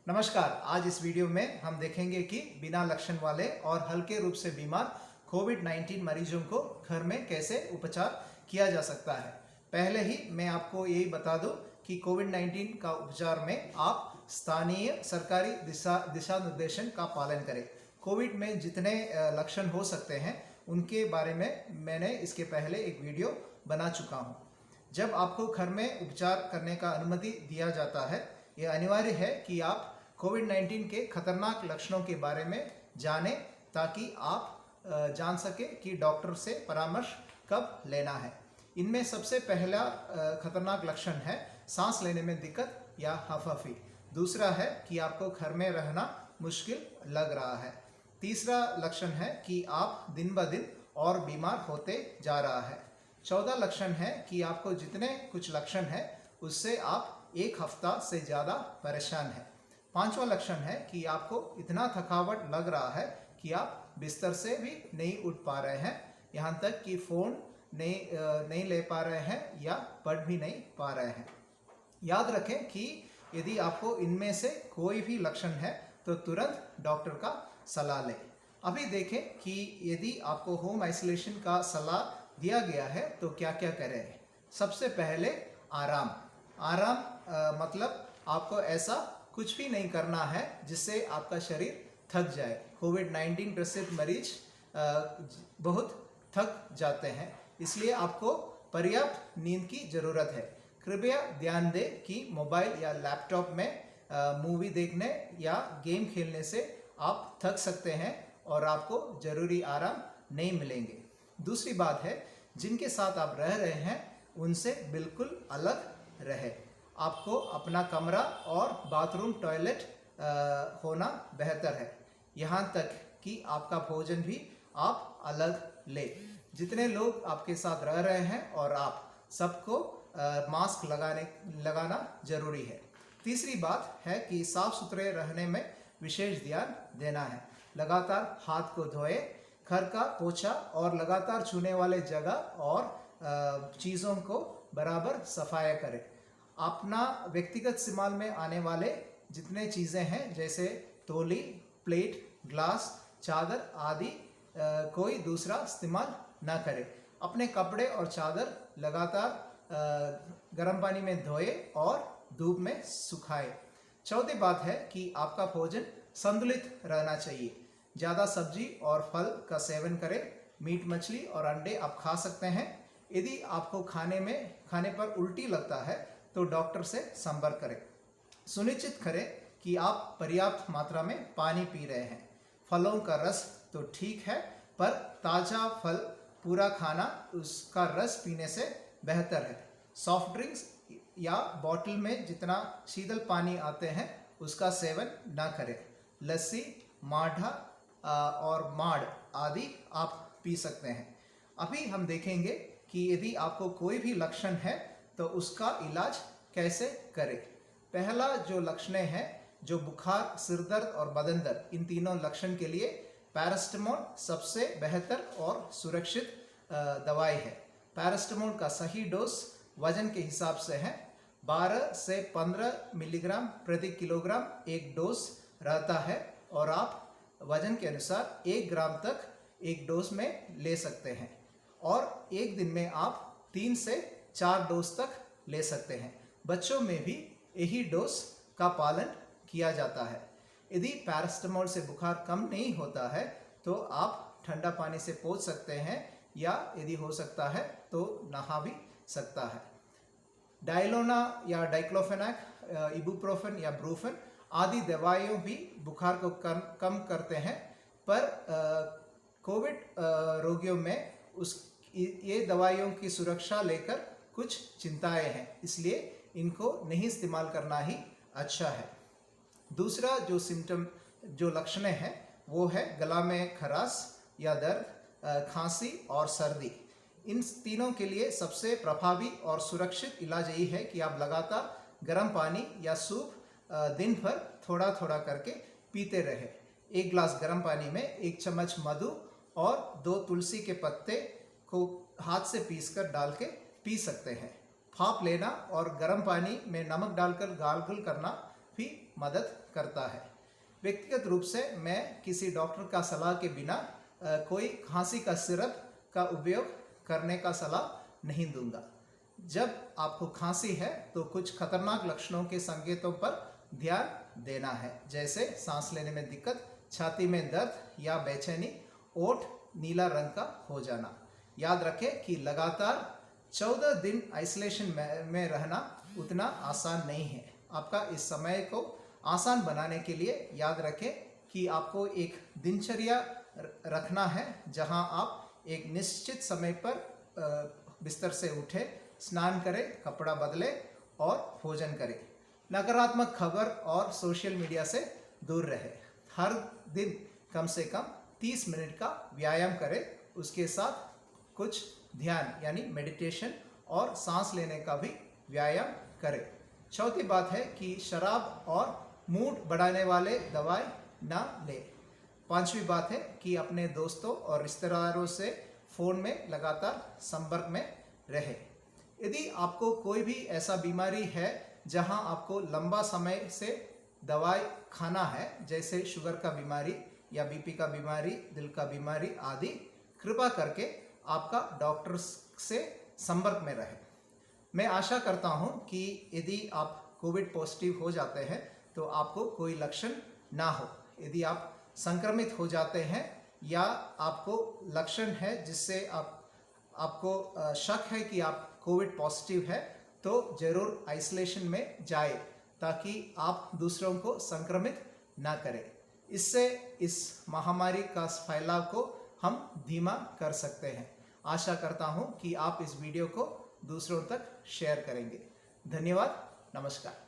नमस्कार। आज इस वीडियो में हम देखेंगे कि बिना लक्षण वाले और हल्के रूप से बीमार कोविड-19 मरीजों को घर में कैसे उपचार किया जा सकता है। पहले ही मैं आपको यही बता दूं कि कोविड-19 का उपचार में आप स्थानीय सरकारी दिशा निर्देशन का पालन करें। कोविड में जितने लक्षण हो सकते हैं उनके बारे में मैंने इसके पहले एक वीडियो बना चुका हूँ। जब आपको घर में उपचार करने का अनुमति दिया जाता है, यह अनिवार्य है कि आप कोविड-19 के खतरनाक लक्षणों के बारे में जानें ताकि आप जान सके कि डॉक्टर से परामर्श कब लेना है। इनमें सबसे पहला खतरनाक लक्षण है सांस लेने में दिक्कत या हफहफी। दूसरा है कि आपको घर में रहना मुश्किल लग रहा है। तीसरा लक्षण है कि आप दिन ब दिन और बीमार होते जा रहा है। चौथा लक्षण है कि आपको जितने कुछ लक्षण है उससे आप एक हफ्ता से ज़्यादा परेशान हैं। पांचवा लक्षण है कि आपको इतना थकावट लग रहा है कि आप बिस्तर से भी नहीं उठ पा रहे हैं, यहाँ तक कि फ़ोन नहीं ले पा रहे हैं या पढ़ भी नहीं पा रहे हैं। याद रखें कि यदि आपको इनमें से कोई भी लक्षण है तो तुरंत डॉक्टर का सलाह लें। अभी देखें कि यदि आपको होम आइसोलेशन का सलाह दिया गया है तो क्या क्या करें। सबसे पहले आराम मतलब आपको ऐसा कुछ भी नहीं करना है जिससे आपका शरीर थक जाए। कोविड-19 ग्रसित मरीज बहुत थक जाते हैं, इसलिए आपको पर्याप्त नींद की ज़रूरत है। कृपया ध्यान दें कि मोबाइल या लैपटॉप में मूवी देखने या गेम खेलने से आप थक सकते हैं और आपको ज़रूरी आराम नहीं मिलेंगे। दूसरी बात है, जिनके साथ आप रह रहे हैं उनसे बिल्कुल अलग रहे। आपको अपना कमरा और बाथरूम टॉयलेट होना बेहतर है। यहाँ तक कि आपका भोजन भी आप अलग लें। जितने लोग आपके साथ रह रहे हैं और आप सबको मास्क लगाना जरूरी है। तीसरी बात है कि साफ सुथरे रहने में विशेष ध्यान देना है। लगातार हाथ को धोएं, घर का पोछा और लगातार छूने वाले जगह और चीज़ों को बराबर सफाया करें। अपना व्यक्तिगत इस्तेमाल में आने वाले जितने चीज़ें हैं जैसे तौली, प्लेट, ग्लास, चादर आदि कोई दूसरा इस्तेमाल ना करें। अपने कपड़े और चादर लगातार गर्म पानी में धोए और धूप में सुखाएं। चौथी बात है कि आपका भोजन संतुलित रहना चाहिए। ज़्यादा सब्जी और फल का सेवन करें। मीट, मछली और अंडे आप खा सकते हैं। यदि आपको खाने पर उल्टी लगता है तो डॉक्टर से संपर्क करें। सुनिश्चित करें कि आप पर्याप्त मात्रा में पानी पी रहे हैं। फलों का रस तो ठीक है, पर ताज़ा फल पूरा खाना उसका रस पीने से बेहतर है। सॉफ्ट ड्रिंक्स या बॉटल में जितना शीतल पानी आते हैं उसका सेवन ना करें। लस्सी, माठा और माड़ आदि आप पी सकते हैं। अभी हम देखेंगे कि यदि आपको कोई भी लक्षण है तो उसका इलाज कैसे करें। पहला जो लक्षण है, जो बुखार, सिरदर्द और बदन दर्द, इन तीनों लक्षण के लिए पैरास्टामोल सबसे बेहतर और सुरक्षित दवाई है। पैरास्टामोल का सही डोज वजन के हिसाब से है। 12 से 15 मिलीग्राम प्रति किलोग्राम एक डोज रहता है और आप वजन के अनुसार 1 ग्राम तक एक डोज में ले सकते हैं और एक दिन में आप 3 से 4 डोज तक ले सकते हैं। बच्चों में भी यही डोज का पालन किया जाता है। यदि पैरास्टामोल से बुखार कम नहीं होता है तो आप ठंडा पानी से पोंछ सकते हैं या यदि हो सकता है तो नहा भी सकता है। डायलोना या डाइक्लोफेनाक, इबुप्रोफेन या ब्रूफेन आदि दवाइयों भी बुखार को कम करते हैं, पर कोविड रोगियों में ये दवाइयों की सुरक्षा लेकर कुछ चिंताएं हैं, इसलिए इनको नहीं इस्तेमाल करना ही अच्छा है। दूसरा जो लक्षण है वो है गला में खराश या दर्द, खांसी और सर्दी। इन तीनों के लिए सबसे प्रभावी और सुरक्षित इलाज यही है कि आप लगातार गर्म पानी या सूप दिन भर थोड़ा थोड़ा करके पीते रहे। 1 गिलास गर्म पानी में 1 चम्मच मधु और 2 तुलसी के पत्ते को हाथ से पीसकर डाल के पी सकते हैं। भाप लेना और गर्म पानी में नमक डालकर गार्गल करना भी मदद करता है। व्यक्तिगत रूप से मैं किसी डॉक्टर का सलाह के बिना कोई खांसी का सिरप का उपयोग करने का सलाह नहीं दूंगा। जब आपको खांसी है तो कुछ खतरनाक लक्षणों के संकेतों पर ध्यान देना है, जैसे सांस लेने में दिक्कत, छाती में दर्द या बेचैनी, ओठ नीला रंग का हो जाना। याद रखें कि लगातार 14 दिन आइसोलेशन में रहना उतना आसान नहीं है। आपका इस समय को आसान बनाने के लिए याद रखें कि आपको एक दिनचर्या रखना है, जहां आप एक निश्चित समय पर बिस्तर से उठें, स्नान करें, कपड़ा बदलें और भोजन करें। नकारात्मक खबर और सोशल मीडिया से दूर रहें। हर दिन कम से कम 30 मिनट का व्यायाम करें, उसके साथ कुछ ध्यान यानी मेडिटेशन और सांस लेने का भी व्यायाम करें। चौथी बात है कि शराब और मूड बढ़ाने वाले दवाई ना लें। पांचवी बात है कि अपने दोस्तों और रिश्तेदारों से फ़ोन में लगातार संपर्क में रहे। यदि आपको कोई भी ऐसा बीमारी है जहां आपको लंबा समय से दवाई खाना है, जैसे शुगर का बीमारी या बीपी का बीमारी, दिल का बीमारी आदि, कृपा करके आपका डॉक्टर से संपर्क में रहे। मैं आशा करता हूं कि यदि आप कोविड पॉजिटिव हो जाते हैं तो आपको कोई लक्षण ना हो। यदि आप संक्रमित हो जाते हैं या आपको लक्षण है जिससे आपको शक है कि आप कोविड पॉजिटिव है, तो जरूर आइसोलेशन में जाए ताकि आप दूसरों को संक्रमित ना करें। इससे इस महामारी का फैलाव को हम धीमा कर सकते हैं। आशा करता हूं कि आप इस वीडियो को दूसरों तक शेयर करेंगे। धन्यवाद। नमस्कार।